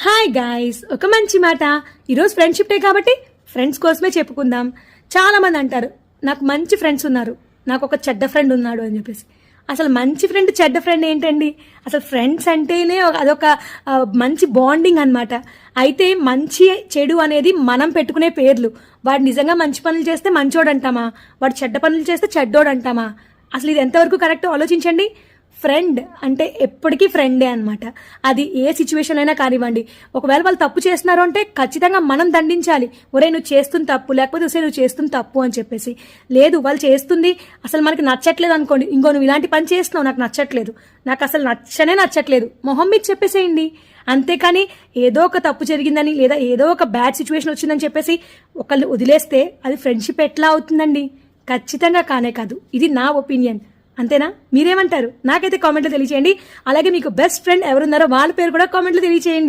Hi guys, ఒక మంచి మాట. ఈరోజు ఫ్రెండ్షిప్ డే కాబట్టి ఫ్రెండ్స్ కోసమే చెప్పుకుందాం. చాలా మంది అంటారు నాకు మంచి ఫ్రెండ్స్ ఉన్నారు, నాకు ఒక చెడ్డ ఫ్రెండ్ ఉన్నాడు అని చెప్పేసి. అసలు మంచి ఫ్రెండ్ చెడ్డ ఫ్రెండ్ ఏంటండి? అసలు ఫ్రెండ్స్ అంటేనే అదొక మంచి బాండింగ్ అన్నమాట. అయితే మంచి చెడు అనేది మనం పెట్టుకునే పేర్లు. వాడు నిజంగా మంచి పనులు చేస్తే మంచోడు అంటామా, వాడు చెడ్డ పనులు చేస్తే చెడ్డోడు అంటామా? అసలు ఇది ఎంతవరకు కరెక్ట్ ఆలోచించండి. ఫ్రెండ్ అంటే ఎప్పటికీ ఫ్రెండే అనమాట. అది ఏ సిచ్యువేషన్ అయినా కానివ్వండి. ఒకవేళ వాళ్ళు తప్పు చేస్తున్నారు అంటే ఖచ్చితంగా మనం దండించాలి. ఒరే నువ్వు చేస్తుంది తప్పు, లేకపోతే ఒసే నువ్వు చేస్తుంది తప్పు అని చెప్పేసి. లేదు వాళ్ళు చేస్తుంది అసలు మనకి నచ్చట్లేదు అనుకోండి, ఇంకో నువ్వు ఇలాంటి పని చేస్తున్నావు నాకు నచ్చట్లేదు, నాకు అసలు నచ్చట్లేదు, మొహం మీద చెప్పేసేయండి. అంతేకాని ఏదో ఒక తప్పు జరిగిందని లేదా ఏదో ఒక బ్యాడ్ సిచ్యువేషన్ వచ్చిందని చెప్పేసి ఒకళ్ళు వదిలేస్తే అది ఫ్రెండ్షిప్ ఎట్లా అవుతుందండి? ఖచ్చితంగా కానే కాదు. ఇది నా ఒపీనియన్. అంతేనా? మీరేమంటారు? నాకైతే కామెంట్లో తెలియచేయండి. అలాగే మీకు బెస్ట్ ఫ్రెండ్ ఎవరున్నారో వాళ్ళ పేరు కూడా కామెంట్లో తెలియచేయండి.